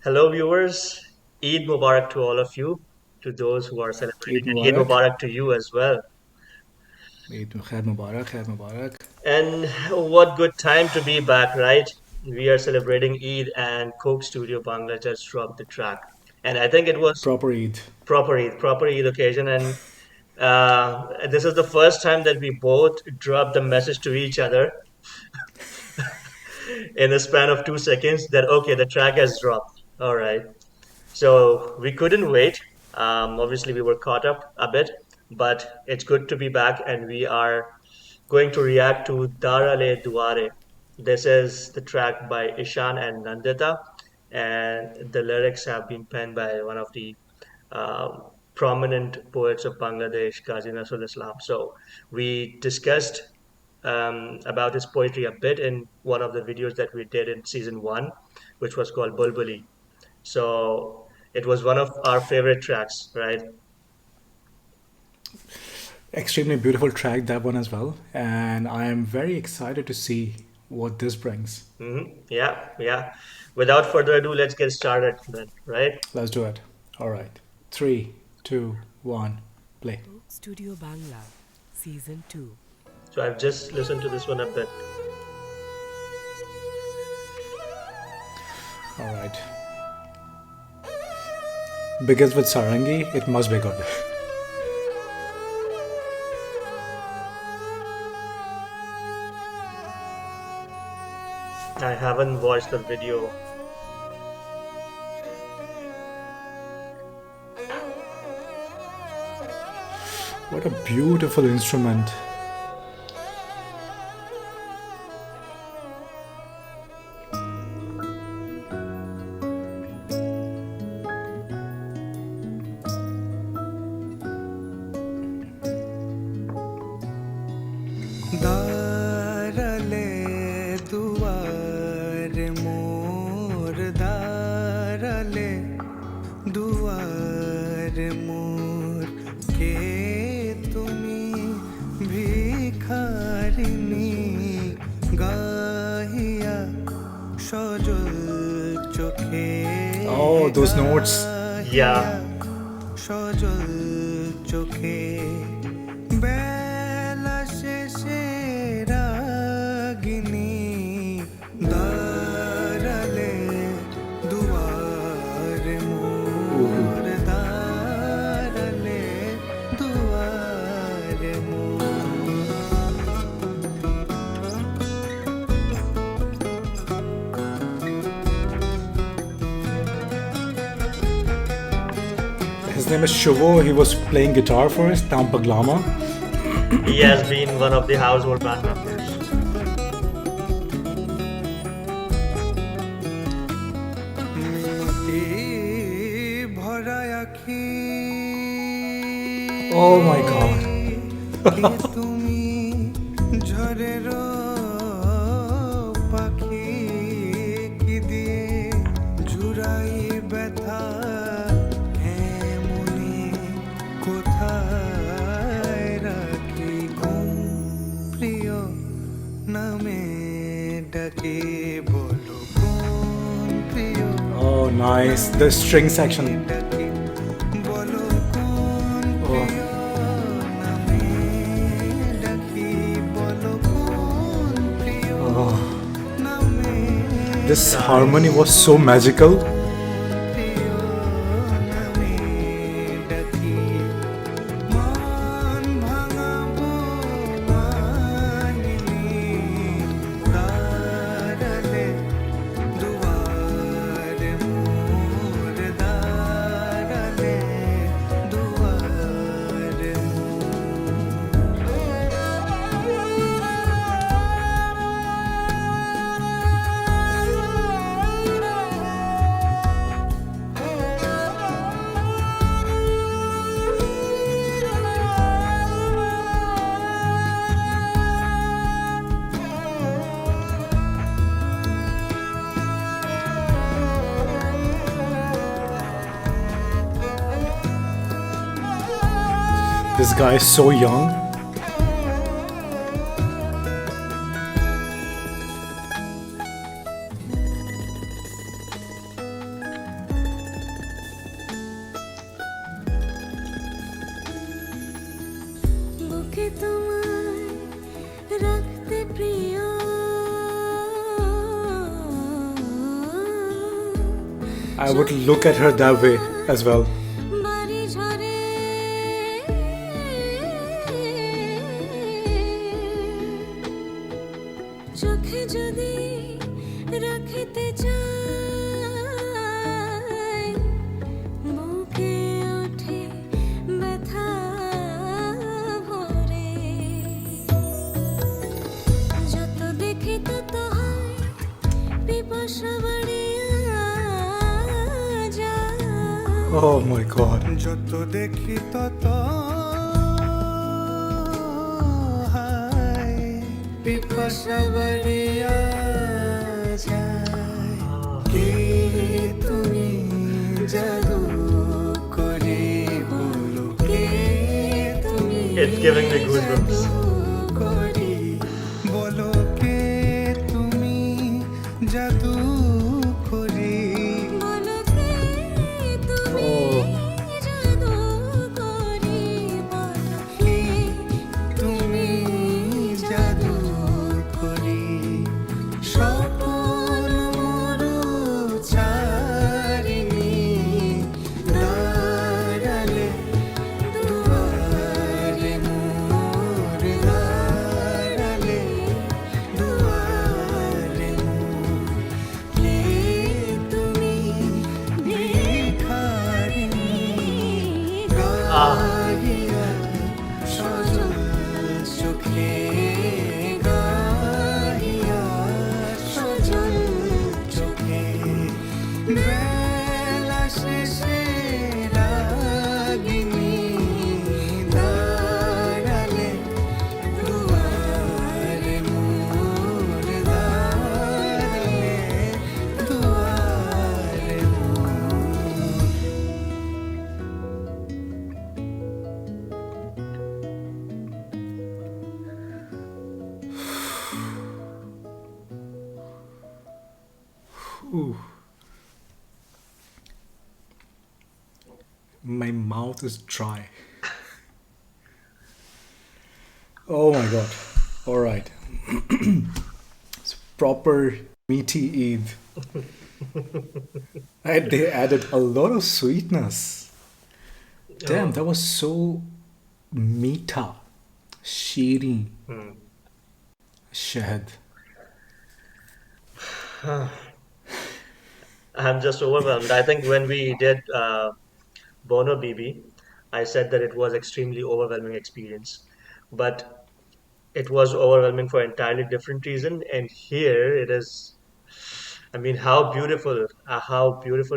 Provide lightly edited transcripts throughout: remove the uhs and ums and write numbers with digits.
Hello, viewers. Eid Mubarak to all of you, to those who are Eid celebrating, and Eid Mubarak. Mubarak to you as well. Eid Khair Mubarak, Khair Mubarak. And what good time to be back, right? We are celebrating Eid, and Coke Studio Bangla just dropped the track. And I think it was Proper Eid. proper Eid occasion. And this is the first time that we both dropped the message to each other in the span of 2 seconds that, okay, the track has dropped. All right. So we couldn't wait. Obviously, we were caught up a bit, but it's good to be back, and we are going to react to Darale Duaare. This is the track by Ishaan and Nandita, and the lyrics have been penned by one of the prominent poets of Bangladesh, Kazi Nazrul Islam. So we discussed about his poetry a bit in one of the videos that we did in season one, which was called Bulbuli. So it was one of our favorite tracks, right? Extremely beautiful track, that one as well. And I am very excited to see what this brings. Yeah, yeah. Without further ado, let's get started then, right? Let's do it. All right. Three, two, one, play. Coke Studio Bangla, Season 2. So I've just listened to this one a bit. All right. Begins with Sarangi, it must be good. I haven't watched the video. What a beautiful instrument. Darale Duaare mor Darale Duaare mor ke tumi bhikharini gahiya sojol chokhe Oh, those notes. Yeah, সজল চোখে বেলা শেষে রাগিনী দাঁড়ালে দুয়ারে মোর দাঁড়ালে দুয়ারে মোর His name is Shuvo. He was playing guitar for us, Tampaglama. he has been one of the household band members. মিনতি ভরা আখি Oh my god. তুমি ঝড়ের পাখি কি দিয়ে জুড়াই ব্যথা এমনি কোথায় রাখি ঘুম প্রিয় নামে ডাকে বলো কোন প্রিয় Oh, nice. The string section. ডাকে বলো কোন Oh, প্রিয় নামে ডাকি বলো কোন প্রিয় oh. নামে This harmony was so magical. প্রিয় নামে ডাকি মন ভাঙাবো মানিনি দাঁড়ালে দুয়ারে মোর দাঁড়ালে দুয়ারে This guy is so young. তোমায় রাখতে প্রিয় I would look at her that way as well. বাড়ি ঝরে চোখে যদি রাখিতে চাই বুকে ওঠে ব্যথা ভরে যত দেখি তত হয় পিপাসা বাড়িয়া যায় Oh my god. যত দেখি তত হায় পিপাসা বাড়িয়া যায় কে তুমি জাদু করে বলো কে তুমি It's giving me goosebumps. করি বলো কে তুমি জাদু করি বলো কে তুমি Oh. জাদু করি বলো কে তুমি জাদু করি স্বপন মরু চারিণী দাঁড়ালে দুয়ারে মোর দাঁড়ালে দুয়ারে মোর কে তুমি ভিখারিণী গাহিয়া সজল চোখে গাহিয়া সজল চোখে বেলা শেষে রাগিনী দাঁড়ালে দুয়ারে মোর দাঁড়ালে দুয়ারে মোর Ooh. My mouth is dry. Oh my god. Alright. It's proper meaty Eid. And they added a lot of sweetness. Damn, that was so meeta. Sheering. Shahad. I'm just overwhelmed. I think when we did Bono BB, I said that it was extremely overwhelming experience, but it was overwhelming for entirely different reason. And here it is. I mean, how beautiful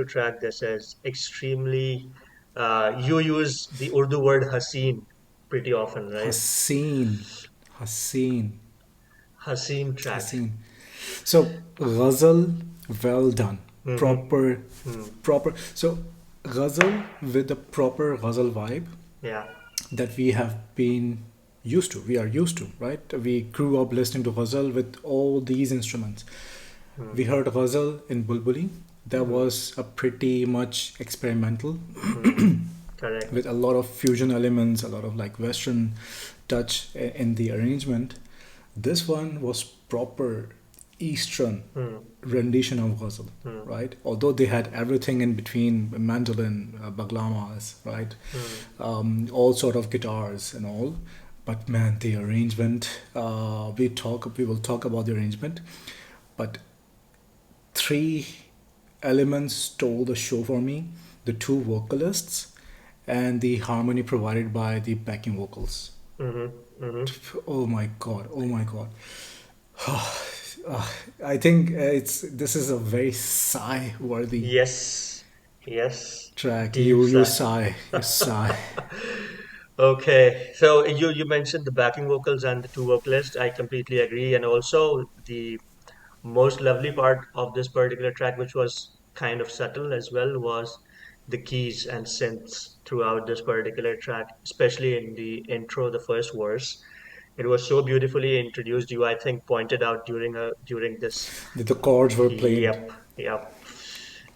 track this is. Extremely. You use the Urdu word Haseen pretty often, right? Haseen. Haseen. Haseen track. Haseen. So, ghazal, well done. Proper, proper. So, ghazal with the proper ghazal vibe Yeah. that we have been used to. We are used to, right? We grew up listening to ghazal with all these instruments. We heard ghazal in Bulbuli. That was a pretty much experimental Correct. with a lot of fusion elements, a lot of like Western touch in the arrangement. This one was proper Eastern rendition of ghazal, right? Although they had everything in between, mandolin, baglamas, right? All sort of guitars and all. But man, the arrangement, we will talk about the arrangement, but three elements stole the show for me: the two vocalists and the harmony provided by the backing vocals. Oh my god! Oh my god! I think this is a very sigh-worthy Yes. Yes. track. Deep You sigh. sigh, you sigh. Okay, so you mentioned the backing vocals and the two vocalists. I completely agree, and also the most lovely part of this particular track, which was kind of subtle as well, was the keys and synths throughout this particular track, especially in the intro, the first verse. It was so beautifully introduced. You, I think, pointed out during this. The chords were played. Yep, yep.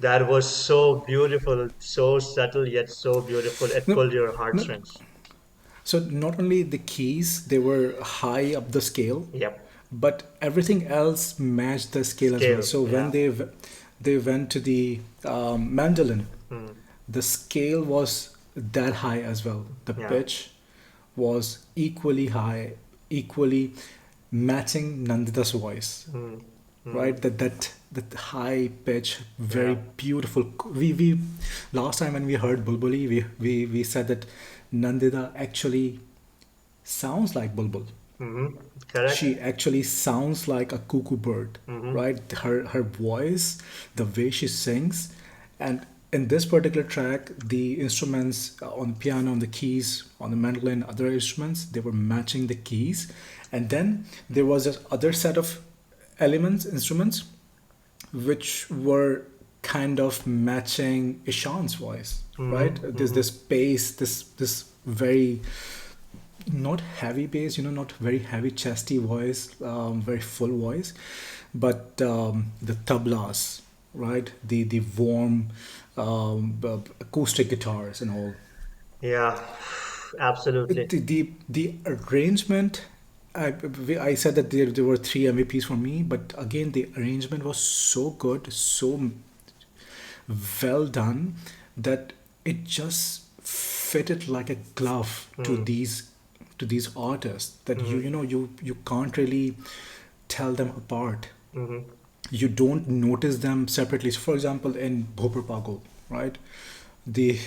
That was so beautiful, so subtle yet so beautiful. It No, pulled your no. heartstrings. So not only the keys, they were high up the scale, Yep. but everything else matched the scale as well. Scale. So when Yeah. they went to the mandolin, Mm. the scale was that high as well. The Yeah. pitch was equally high, equally matching Nandita's voice, Mm. Mm. right? That high pitch, very Yeah. beautiful. We last time when we heard Bulbuli, we said that Nandita actually sounds like Bulbul. Mm-hmm. Correct. She actually sounds like a cuckoo bird, Mm-hmm. right? Her voice, the way she sings, and in this particular track, the instruments on piano, on the keys, on the mandolin, other instruments, they were matching the keys, and then there was this other set of elements, instruments, which were kind of matching Ishan's voice, right? Mm-hmm. There's Mm-hmm. this bass, this very not heavy bass, not very heavy chesty voice, very full voice, but the tablas, right? The warm acoustic guitars and all. Yeah. Absolutely. The arrangement. I said that there were three MVPs for me, but again the arrangement was so good, so well done that it just fitted like a glove to Mm. these artists that Mm-hmm. you can't really tell them apart. Mm-hmm. You don't notice them separately. So for example, in Bhopar Pago, right? The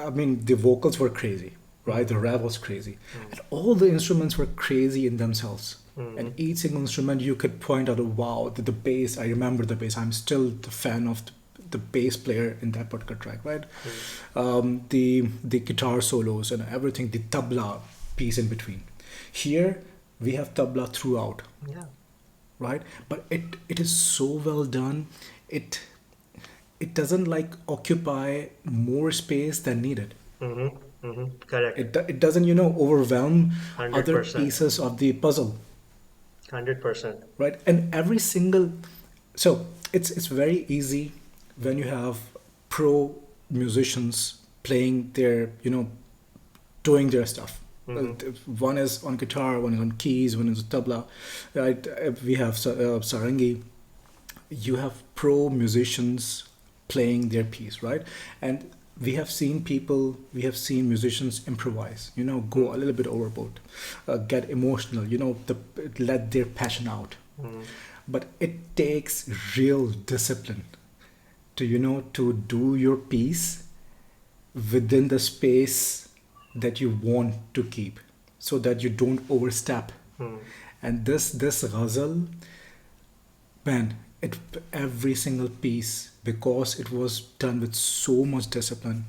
I mean the vocals were crazy, right? The rap was crazy, and all the instruments were crazy in themselves. Mm-hmm. And each single instrument you could point out, wow, the bass. I remember the bass. I'm still the fan of the bass player in that particular track, right? The guitar solos and everything, the tabla piece in between. Here we have tabla throughout, Yeah. right? But it is so well done. It it doesn't like occupy more space than needed. Mm-hmm. Mm-hmm. Correct. It doesn't overwhelm other 100%. pieces of the puzzle, 100%. right? And every single, so it's very easy when you have pro musicians playing their doing their stuff. One is on guitar, one is on keys, one is tabla, right? We have sarangi. You have pro musicians playing their piece, right? And we have seen musicians improvise, go a little bit overboard, get emotional, let their passion out. Mm. But it takes real discipline to do your piece within the space that you want to keep, so that you don't overstep. Mm. And this ghazal, man, it every single piece, because it was done with so much discipline,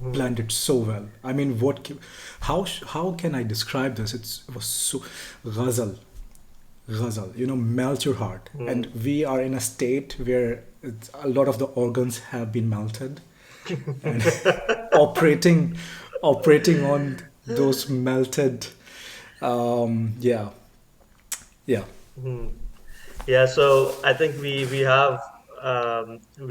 blended so well. I mean, how can I describe this? It was so ghazal, melt your heart. And we are in a state where a lot of the organs have been melted and operating on those melted. Yeah, yeah. Mm. Yeah, so I think we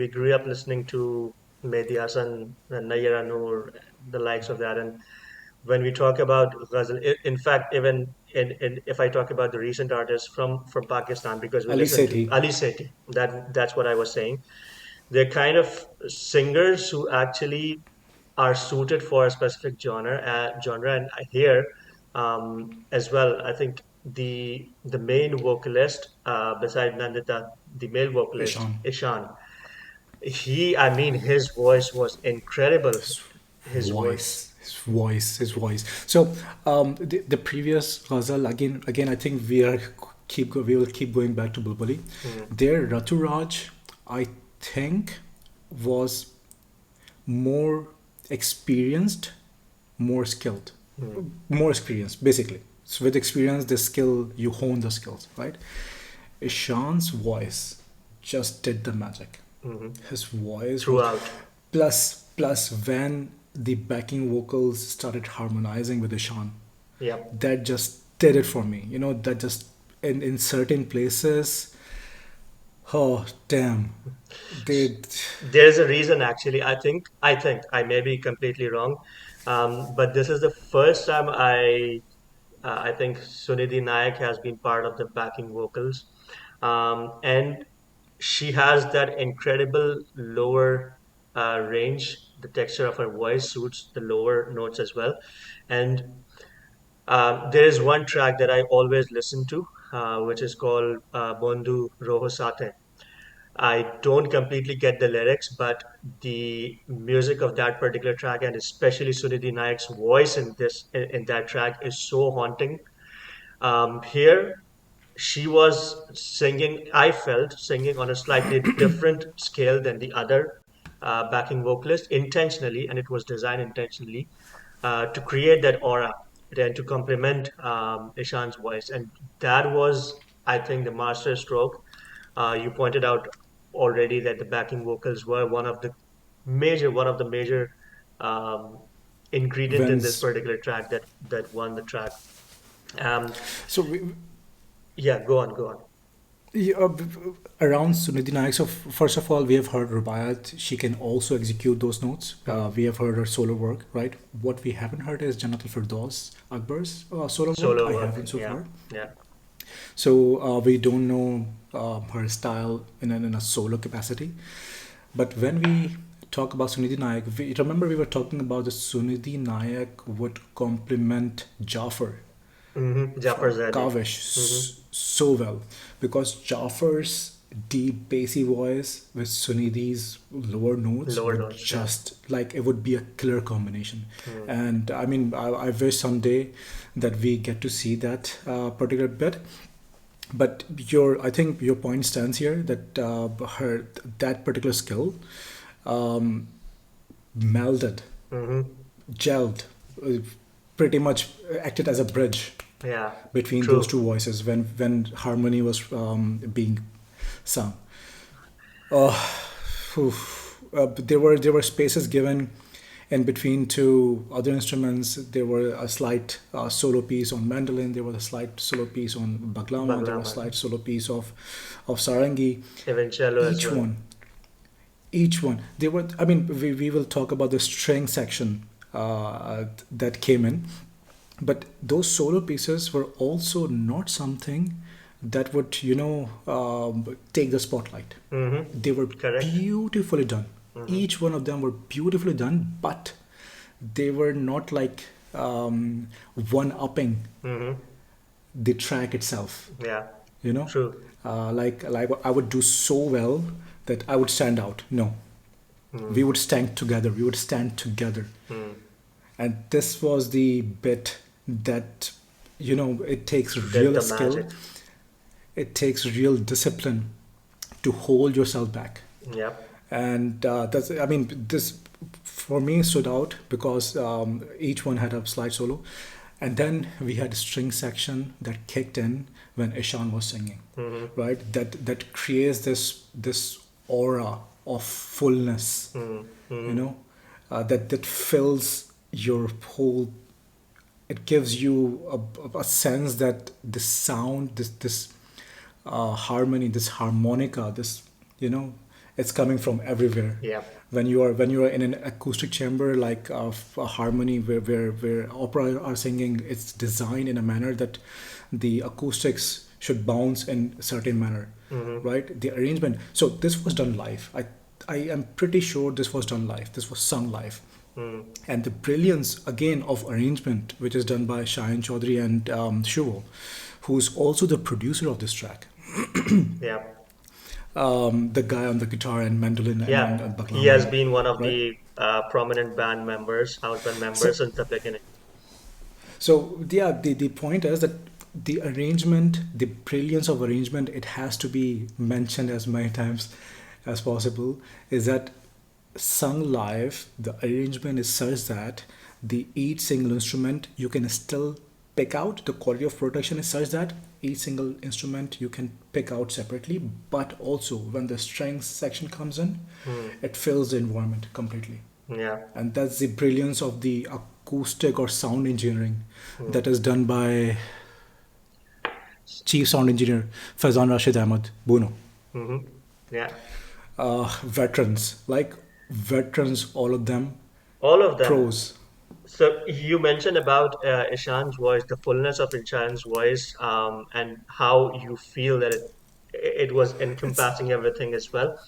grew up listening to Mehdi Hasan and Nayyar, the likes of that, and when we talk about ghazal, in fact, even if I talk about the recent artists from Pakistan, because we Ali listen to Sethi. Ali Sethi, that's what I was saying. They're kind of singers who actually are suited for a specific genre, and I hear as well. I think the main vocalist, beside Nandita, the male vocalist Ishan. Ishan, I mean, his voice was incredible. His voice. His voice. So the previous ghazal, again, I think we will keep going back to Bulbuli. Mm, Their Raturaj, I think, was more experienced, more skilled, mm, more experienced, basically. So with experience, the skill, you hone the skills, right? Ishan's voice just did the magic. mhm. His voice was Throughout. plus when the backing vocals started harmonizing with Ishan, Yep. that just did it for me. That just in certain places, oh damn, they There's a reason actually. I think I may be completely wrong, But this is the first time I think Sunidhi Nayak has been part of the backing vocals, and she has that incredible lower range. The texture of her voice suits the lower notes as well, and there is one track that I always listen to, which is called Bondu Roho Sate. I don't completely get the lyrics, but the music of that particular track, and especially Sunidhi Nayak's voice in that track, is so haunting. Here, she was singing, I felt, singing on a slightly different scale than the other backing vocalist intentionally, and it was designed intentionally to create that aura and to complement Ishan's voice. And that was, I think, the master stroke. You pointed out already that the backing vocals were one of the major um, ingredient in this Wins. particular track that won the track. Um, So we, yeah, go on, go on. yeah, around Sunidhi Nayak. So first of all, we have heard Rubayat. She can also execute those notes. We have heard her solo work, right? What we haven't heard is Jannatul Firdous Akbar's solo work. Solo I work, haven't so yeah, far. yeah. So we don't know her style in a solo capacity. But when we talk about Sunidhi Nayak, remember we were talking about the Sunidhi Nayak would complement Jafar Jafar from Zadeh. Kavish Hmm. so well because Jafar's deep bassy voice with Sunidhi's lower notes Lower would notes, yeah. just like it would be a killer combination. And I mean, I wish someday that we get to see that particular bit. But I think your point stands here that that particular skill um, melded, Hmm. gelled, uh, pretty much acted as a bridge Yeah, between those true. two voices when harmony was being sung. Uh, there were spaces given in between two other instruments. There were a slight solo piece on mandolin. There was a slight solo piece on baglama. There was a Baglama, slight solo piece of sarangi. even cello as Each well. one, each one. They were. I mean, we will talk about the string section that came in, but those solo pieces were also not something that would take the spotlight. They were Correct. beautifully done. Each one of them were beautifully done, but they were not like one upping Hmm. the track itself. Yeah, You know, true. like I would do so well that I would stand out. No, we would stand together. We would stand together. And this was the bit that it takes Did real the skill, magic. it takes real discipline to hold yourself back. Yep. And that's, I mean, this for me stood out because each one had a slide solo, and then we had a string section that kicked in when Ishan was singing, right? That creates this aura of fullness, that fills your whole. It gives you a sense that the sound, this harmony, this harmonica, this it's coming from everywhere. Yep. When you are in an acoustic chamber like a harmony where opera are singing, it's designed in a manner that the acoustics should bounce in a certain manner, right? The arrangement. So this was done live. I am pretty sure this was done live. This was sung live. And the brilliance again of arrangement, which is done by Shayan Chowdhury and Shuvo, who's also the producer of this track. Yep. The guy on the guitar and mandolin Yeah, and he has baglama, been one of right? the prominent band members, house band members So, since the beginning. so yeah, the point is that the arrangement, the brilliance of arrangement, it has to be mentioned as many times as possible. Is that sung live, the arrangement is such that the each single instrument you can still pick out. The quality of production is such that each single instrument you can pick out separately, but also when the strings section comes in, it fills the environment completely. Yeah. And that's the brilliance of the acoustic or sound engineering that is done by chief sound engineer Faizan Rashid Ahmad Buno. Hmm. Yeah. Veterans, like veterans, all of them All of them. pros, So you mentioned about Ishan's voice, the fullness of Ishan's voice, and how you feel that it was It's encompassing everything as well.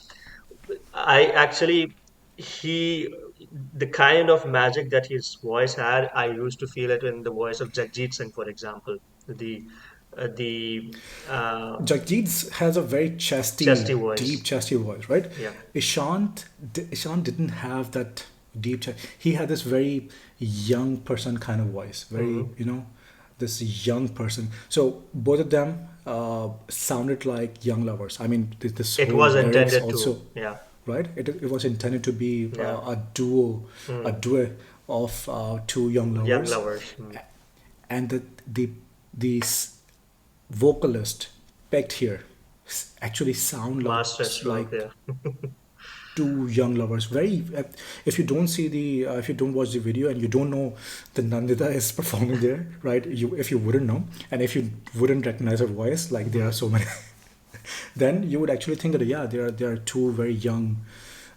I actually he the kind of magic that his voice had, I used to feel it in the voice of Jagjit Singh, for example. The the Jagjit has a very chesty deep, voice. chesty voice, right? Yeah. Ishant didn't have that deep. He had this very young person kind of voice, very, Hmm. this young person. So both of them sounded like young lovers. I mean, this It whole was lyrics intended to. also, Yeah. right? It was intended to be Yeah. a duo, a Hmm. duet of two young Young lovers, lovers. Hmm. and the vocalist pegged here actually sound Master like stroke there. two young lovers. Very. If you don't see if you don't watch the video and you don't know that Nandita is performing there, right? If you wouldn't know, and if you wouldn't recognize her voice, like there are so many, then you would actually think that yeah, there are two very young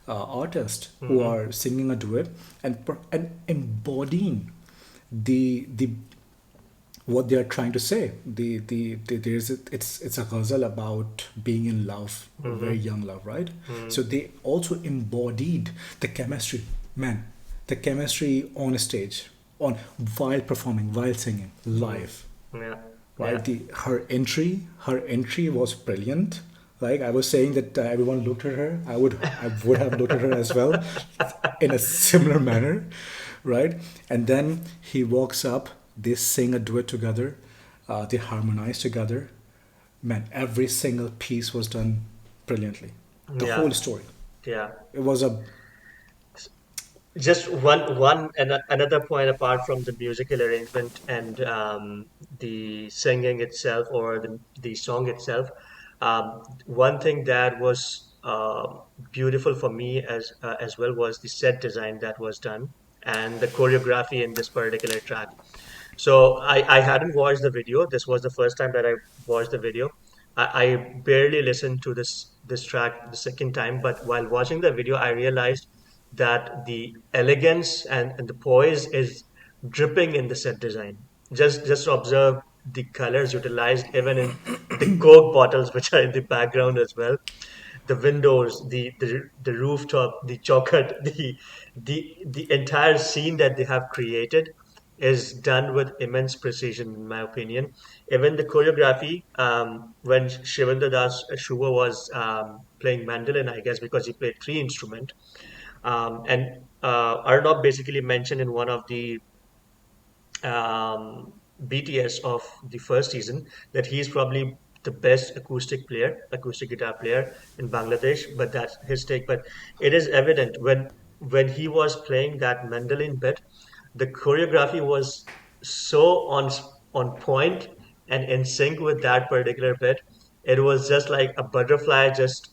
artists who Hmm. are singing a duet and embodying the what they are trying to say. It's a ghazal about being in love, very Hmm. young love, right? Hmm. So they also embodied the chemistry, man, the chemistry on stage, on while performing, while singing Hmm. live, Yeah. Yeah. right? Her entry was brilliant. Like I was saying that everyone looked at her. I would have looked at her as well, in a similar manner, right? And then he walks up. They sing a duet together. They harmonize together. Man, every single piece was done brilliantly. The Yeah. whole story. Yeah. It was a Just one and another point apart from the musical arrangement and the singing itself or the song itself. One thing that was beautiful for me as well was the set design that was done and the choreography in this particular track. So I hadn't watched the video. This was the first time that I watched the video. I barely listened to this track the second time, but while watching the video, I realized that the elegance and the poise is dripping in the set design. Just observe the colors utilized even in the Coke bottles which are in the background as well, the windows, the rooftop, the chocolate, the entire scene that they have created is done with immense precision, in my opinion. Even the choreography, when Shuvendu Das Shuvo was playing mandolin, I guess because he played three instruments, and Arnob basically mentioned in one of the BTS of the first season that he is probably the best acoustic guitar player in Bangladesh. But that's his take. But it is evident when he was playing that mandolin bit, the choreography was so on point and in sync with that particular bit. It was just like a butterfly just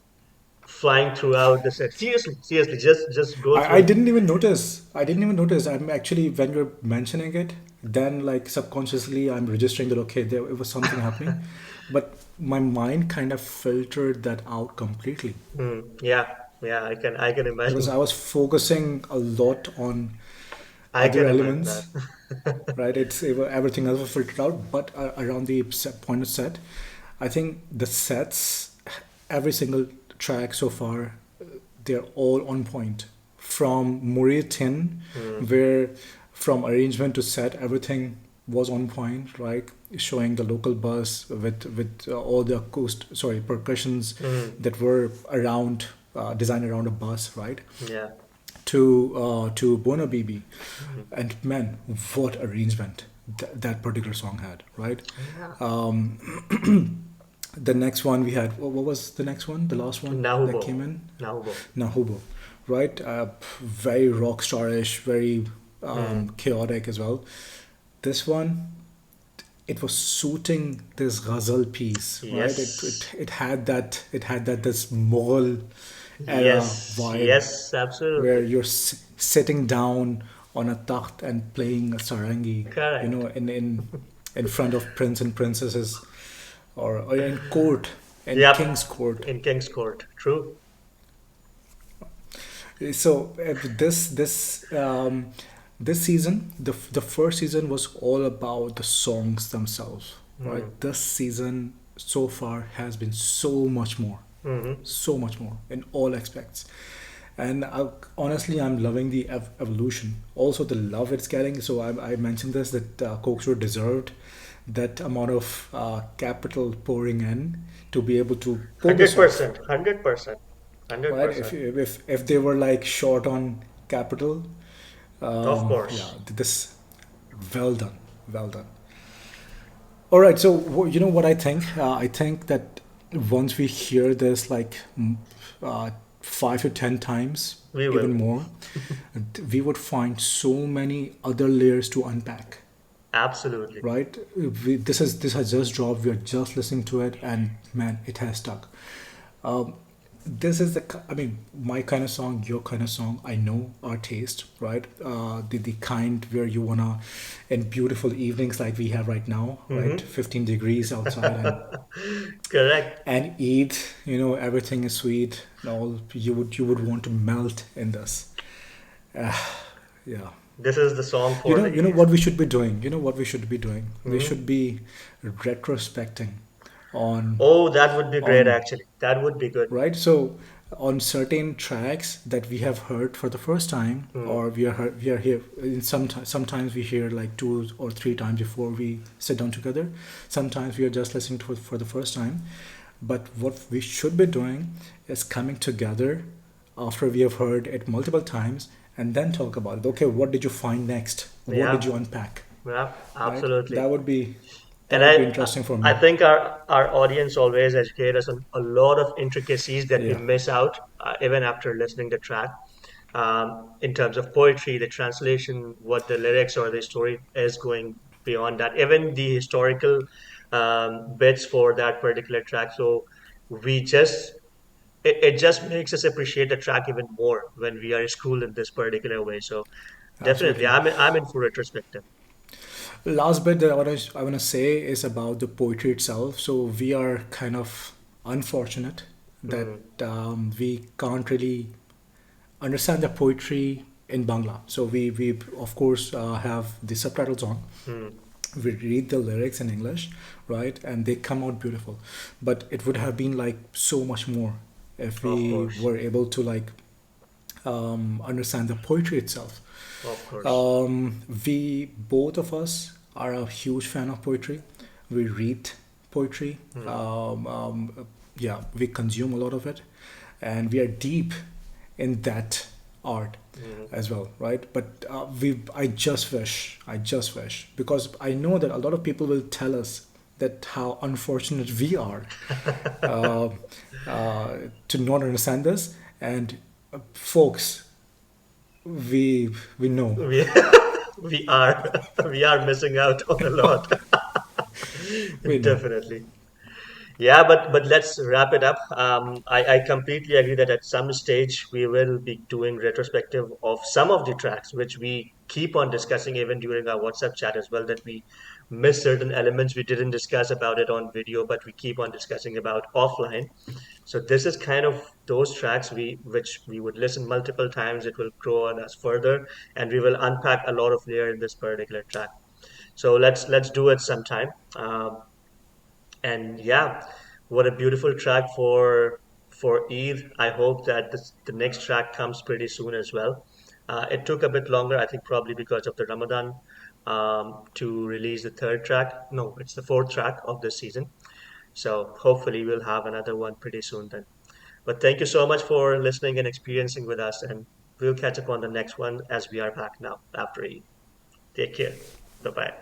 flying throughout the set. Seriously, seriously, just go I through. didn't even notice. I didn't even notice. I'm actually when you're mentioning it, then like subconsciously I'm registering that okay, there it was something happening, but my mind kind of filtered that out completely Yeah, yeah, I can because imagine. I was focusing a lot on I other can imagine elements, that. right? Everything else was filtered out, but around the point of set, I think the sets, every single track so far, they're all on point. From Murid Tin, Mm, where from arrangement to set, everything was on point, right? Showing the local bus with all the percussions mm, that were around, designed around a bus, right? yeah. To Buno BB, Mm, and man, what arrangement that particular song had, right? yeah. The next one we had, what was the next one? The last one that Nahubo. came in, Nahubo. Nahubo, right? Very rock starish, very Mm, chaotic as well. This one, it was suiting this ghazal piece, right? yes. It had that this Mughal era Yes. vibe Yes, where absolutely. you're sitting down on a takht and playing a sarangi, Correct. in front of prince and princesses, or in court, in king's Yep. court. In King's Court. True. So this This season, the first season was all about the songs themselves, right? Hmm. This season so far has been Hmm. so much more in all aspects. And honestly, I'm loving the evolution. Also, the love it's getting. So I mentioned this that Coke Studio deserved that amount of capital pouring in to be able to pull this off, 100%, 100%, right? 100%. If they were like short on capital, Of yeah, course. this well done, well done. All right, so you know what I think? I think that once we hear this like 5 to 10 times, We even will. more, we would find so many other layers to unpack. Absolutely. Right? This has just dropped. We are just listening to it, and man, it has stuck. Um, this is I mean, my kind of song, your kind of song. I know our taste, right? The kind where you wanna, in beautiful evenings like we have right now, right? Hmm. 15 degrees outside, Correct. and eat. You know, everything is sweet. And all you would want to melt in this. Yeah. This is the song for the You know Eid. what we should be doing. You know what we should be doing. We Hmm. should be retrospecting on Oh, that would be great, on actually. That would be good. right. So on certain tracks that we have heard for the first time, Hmm. or we are here in sometimes we hear like 2 or 3 times before we sit down together. Sometimes we are just listening to it for the first time. But what we should be doing is coming together after we have heard it multiple times and then talk about it. Okay, what did you find next? What did Yeah, you unpack? yeah, Right? absolutely. That And would be I, interesting for I me. think our audience always educate us on a lot of intricacies that we Yeah, miss out, even after listening the track. In terms of poetry, the translation, what the lyrics or the story is going beyond that, even the historical bits for that particular track. So we just it just makes us appreciate the track even more when we are schooled in this particular way. So definitely, absolutely. I'm in for retrospective. Last bit that I want to say is about the poetry itself. So we are kind of unfortunate that Hmm. we can't really understand the poetry in Bangla. So we of course have the subtitles on. Hmm. We read the lyrics in English, right? And they come out beautiful. But it would have been like so much more if Of we course, were able to like understand the poetry itself. of course. We both of us are a huge fan of poetry. We read poetry. Hmm. Yeah, we consume a lot of it, and we are deep in that art Hmm. as well, right? But I just wish, because I know that a lot of people will tell us that how unfortunate we are uh, to not understand this, and folks, we know. We we are we are missing out on a lot. We know. Definitely. Yeah, but let's wrap it up. I completely agree that at some stage we will be doing retrospective of some of the tracks, which we keep on discussing even during our WhatsApp chat as well, that we miss certain elements we didn't discuss about it on video, but we keep on discussing about offline. So this is kind of those tracks which we would listen multiple times. It will grow on us further, and we will unpack a lot of layer in this particular track. So let's do it sometime. And yeah, what a beautiful track for Eid. I hope that the next track comes pretty soon as well. It took a bit longer, I think, probably because of the Ramadan, to release the third track. No, it's the fourth track of this season. So hopefully we'll have another one pretty soon then. But thank you so much for listening and experiencing with us, and we'll catch up on the next one as we are back now after Eid. Take care. Bye bye.